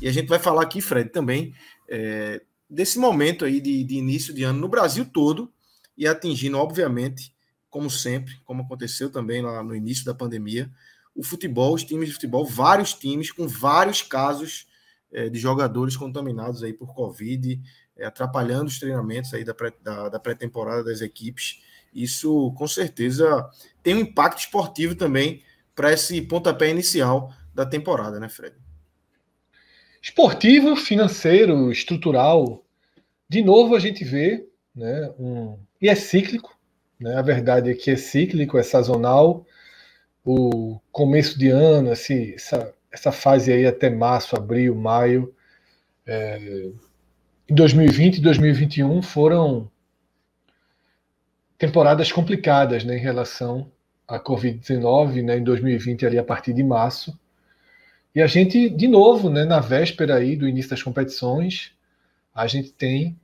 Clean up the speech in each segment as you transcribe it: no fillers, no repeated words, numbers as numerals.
E a gente vai falar aqui, Fred, também desse momento aí de início de ano no Brasil todo e atingindo, obviamente, como sempre, como aconteceu também lá no início da pandemia, o futebol, os times de futebol, vários times com vários casos de jogadores contaminados aí por Covid, atrapalhando os treinamentos aí da pré-temporada das equipes. Isso, com certeza, tem um impacto esportivo também para esse pontapé inicial da temporada, né, Fred? Esportivo, financeiro, estrutural. De novo a gente vê, né, e é cíclico, né? A verdade é que é cíclico, é sazonal. O começo de ano, essa fase aí até março, abril, maio, em 2020 e 2021 foram temporadas complicadas, né, em relação à Covid-19, né, em 2020 ali a partir de março. E a gente, de novo, né, na véspera aí do início das competições, a gente tem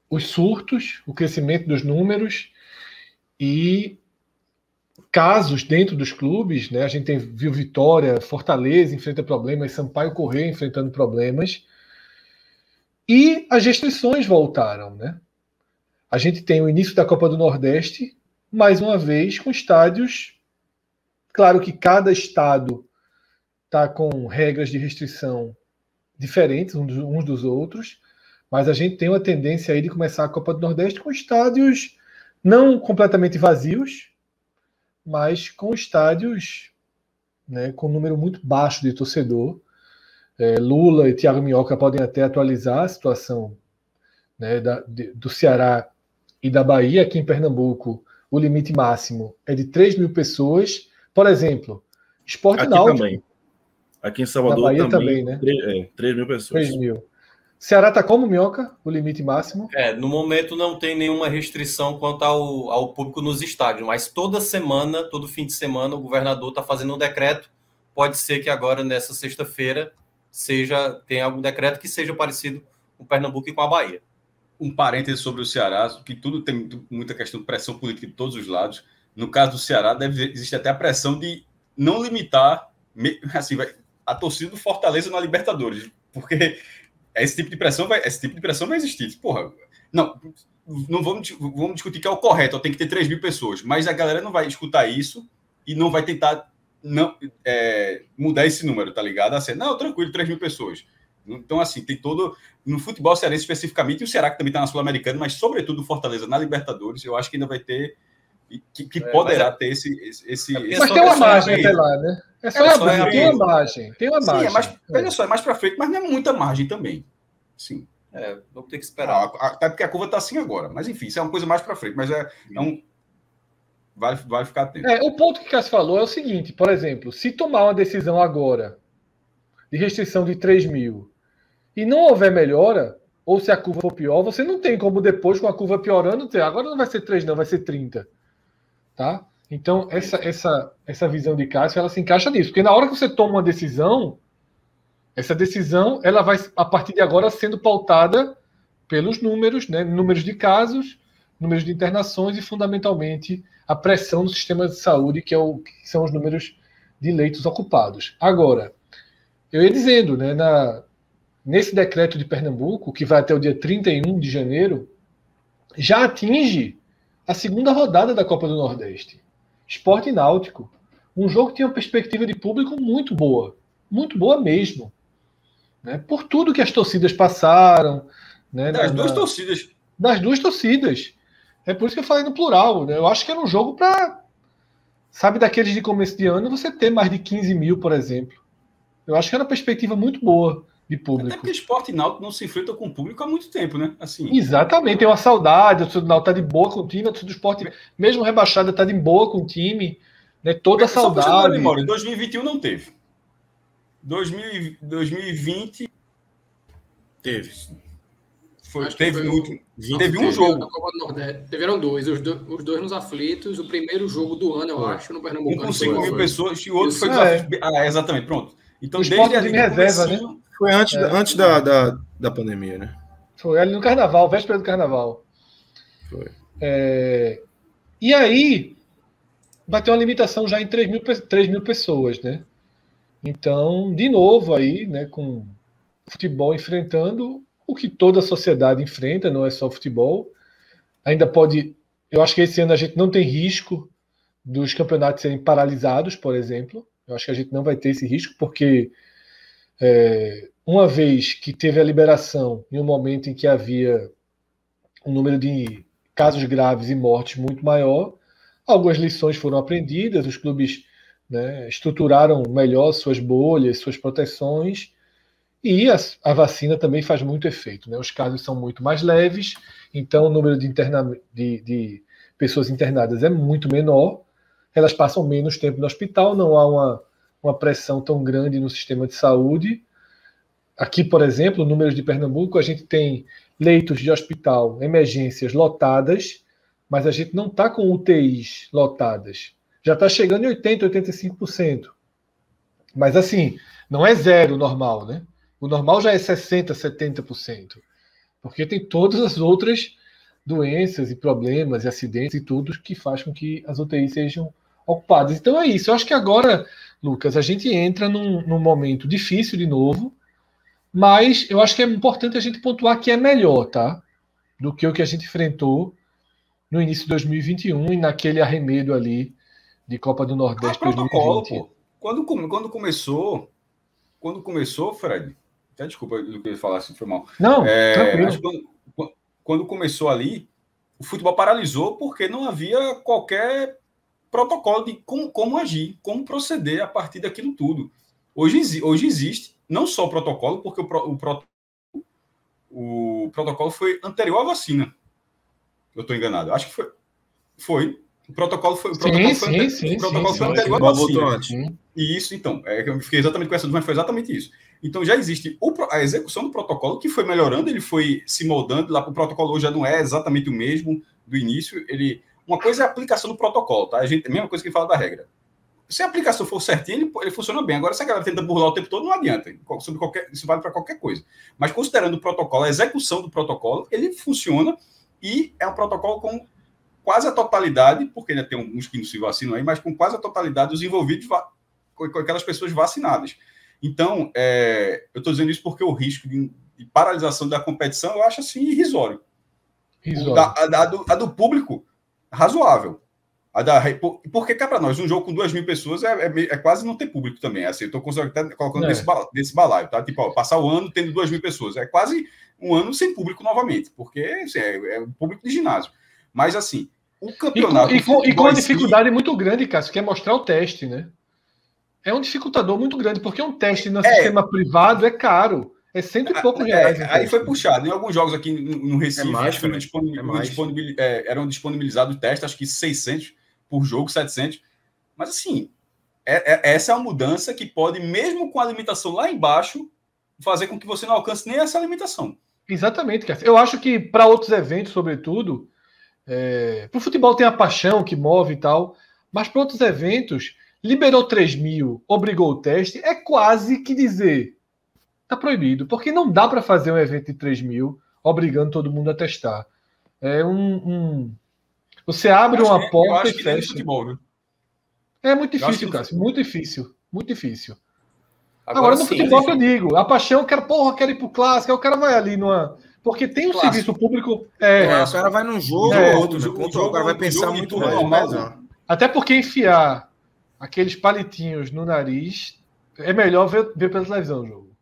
os surtos, o crescimento dos números e casos dentro dos clubes, né? A gente viu Vitória, Fortaleza enfrenta problemas, Sampaio Corrêa enfrentando problemas. E as restrições voltaram, né? A gente tem o início da Copa do Nordeste, mais uma vez, com estádios. Claro que cada estado está com regras de restrição diferentes uns dos outros, mas a gente tem uma tendência aí de começar a Copa do Nordeste com estádios não completamente vazios, mas com estádios, né, com um número muito baixo de torcedor. Lula e Thiago Minhoca podem até atualizar a situação, né, do Ceará e da Bahia. Aqui em Pernambuco, o limite máximo é de 3 mil pessoas. Por exemplo, Esporte Náutico. Também. Aqui em Salvador na Bahia também, né? 3 mil pessoas. 3 mil. Ceará está como, Minhoca? O limite máximo? No momento não tem nenhuma restrição quanto ao público nos estádios, mas toda semana, todo fim de semana, o governador está fazendo um decreto. Pode ser que agora, nessa sexta-feira, tenha algum decreto que seja parecido com Pernambuco e com a Bahia. Um parêntese sobre o Ceará, que tudo tem muita questão de pressão política de todos os lados. No caso do Ceará, existe até a pressão de não limitar assim, a torcida do Fortaleza na Libertadores, porque esse tipo de pressão vai existir. Porra, não vamos discutir que é o correto, tem que ter 3 mil pessoas, mas a galera não vai escutar isso e não vai tentar mudar esse número, tá ligado? Assim, não, tranquilo, 3 mil pessoas. Então, assim, tem todo... No futebol cearense especificamente, e o Ceará que também está na Sul-Americana, mas sobretudo o Fortaleza na Libertadores, eu acho que ainda vai ter... Que poderá ter esse... Mas tem uma margem até lá, né? Tem uma margem. Tem uma margem. Olha só, é mais para frente, mas não é muita margem também. Sim. Vamos ter que esperar. Até porque a curva está assim agora. Mas, enfim, isso é uma coisa mais para frente. Mas vale ficar atento. O ponto que o Cássio falou é o seguinte, por exemplo, se tomar uma decisão agora de restrição de 3 mil e não houver melhora, ou se a curva for pior, você não tem como depois, com a curva piorando, dizer, agora não vai ser 3 não, vai ser 30. Tá? Então, essa visão de Cássio, ela se encaixa nisso. Porque na hora que você toma uma decisão, essa decisão ela vai, a partir de agora, sendo pautada pelos números, né? Números de casos, números de internações e, fundamentalmente, a pressão do sistema de saúde, que são os números de leitos ocupados. Agora, eu ia dizendo, né, nesse decreto de Pernambuco, que vai até o dia 31 de janeiro, já atinge a segunda rodada da Copa do Nordeste. Sport e Náutico. Um jogo que tinha uma perspectiva de público muito boa mesmo. Né? Por tudo que as torcidas passaram. Né? Das duas torcidas. Das duas torcidas. É por isso que eu falei no plural. Né? Eu acho que era um jogo para, sabe, daqueles de começo de ano, você ter mais de 15 mil, por exemplo. Eu acho que era uma perspectiva muito boa de público. Até porque Sport e Náutico não se enfrentam com o público há muito tempo, né? Assim. Exatamente, tem uma saudade, o torcedor do Náutico tá de boa com o time, o torcedor do Sport, mesmo rebaixado, tá de boa com o time, né? Toda a saudade. Só memória, em 2021 não teve. 2020 teve. Teve um jogo. Tiveram dois, os dois nos aflitos, o primeiro jogo do ano, eu acho, no Pernambuco. Um com 5 mil pessoas e o outro foi exatamente, pronto. Então, o Sport de reserva, né? Foi antes da pandemia, né? Foi ali no Carnaval, véspera do Carnaval. Foi. E aí, bateu uma limitação já em 3 mil pessoas, né? Então, de novo aí, né, com futebol enfrentando o que toda a sociedade enfrenta, não é só futebol. Ainda pode... Eu acho que esse ano a gente não tem risco dos campeonatos serem paralisados, por exemplo. Eu acho que a gente não vai ter esse risco, porque uma vez que teve a liberação em um momento em que havia um número de casos graves e mortes muito maior, algumas lições foram aprendidas, os clubes, né, estruturaram melhor suas bolhas, suas proteções, e a vacina também faz muito efeito, né? Os casos são muito mais leves, então o número de pessoas internadas é muito menor, elas passam menos tempo no hospital, não há uma pressão tão grande no sistema de saúde. Aqui, por exemplo, no número de Pernambuco, a gente tem leitos de hospital, emergências lotadas, mas a gente não está com UTIs lotadas. Já está chegando em 80%, 85%. Mas assim, não é zero normal, né? O normal já é 60%, 70%. Porque tem todas as outras doenças e problemas e acidentes e tudo que faz com que as UTIs sejam ocupadas. Então é isso. Eu acho que agora, Lucas, a gente entra num momento difícil de novo, mas eu acho que é importante a gente pontuar que é melhor, tá? Do que o que a gente enfrentou no início de 2021 e naquele arremedo ali de Copa do Nordeste protocolo, 2020. Pô. Quando começou, Fred, até desculpa do que eu ia falar, se foi mal. Não, tranquilo. Quando começou ali, o futebol paralisou porque não havia qualquer protocolo de como agir, como proceder a partir daquilo tudo. Hoje existe não só o protocolo, porque o protocolo foi anterior à vacina. Eu estou enganado. Acho que foi. O protocolo foi anterior à vacina. E isso, então, eu fiquei exatamente com essa dúvida, mas foi exatamente isso. Então já existe a execução do protocolo, que foi melhorando, ele foi se moldando. Lá, o protocolo hoje já não é exatamente o mesmo do início. Uma coisa é a aplicação do protocolo, tá? A mesma coisa que fala da regra. Se a aplicação for certinha, ele funciona bem. Agora, se a galera tenta burlar o tempo todo, não adianta. Isso vale para qualquer coisa. Mas considerando o protocolo, a execução do protocolo, ele funciona e é um protocolo com quase a totalidade, porque ainda tem uns que não se vacinam aí, mas com quase a totalidade dos envolvidos com aquelas pessoas vacinadas. Então, eu estou dizendo isso porque o risco de paralisação da competição eu acho assim irrisório. A do público, razoável. Porque cá para nós, um jogo com 2.000 pessoas é quase não ter público também. Assim, eu estou colocando desse balaio, tá? Tipo, passar o ano tendo 2.000 pessoas. É quase um ano sem público novamente, porque assim, é um público de ginásio. Mas assim, o campeonato... E com uma dificuldade muito grande, Cássio, que é mostrar o teste, né? É um dificultador muito grande, porque um teste no sistema privado é caro. É cento e poucos reais. Aí foi puxado. Em alguns jogos aqui no Recife, eram disponibilizados testes, acho que 600 por jogo, 700. Mas assim, essa é uma mudança que pode, mesmo com a limitação lá embaixo, fazer com que você não alcance nem essa limitação. Exatamente, Cássio. Eu acho que para outros eventos, sobretudo, para o futebol tem a paixão que move e tal, mas para outros eventos, liberou 3.000, obrigou o teste, é quase que dizer, tá proibido, porque não dá para fazer um evento de 3.000 obrigando todo mundo a testar. Você abre uma porta e fecha. Futebol, viu? É muito difícil, Cássio, muito difícil, muito difícil. Agora no futebol que eu digo, a paixão, eu quero ir pro clássico, aí o cara vai ali numa... Porque tem um serviço público... o cara vai num jogo ou outro, né? O cara vai pensar muito mais. Até porque enfiar aqueles palitinhos no nariz é melhor ver pela televisão o jogo.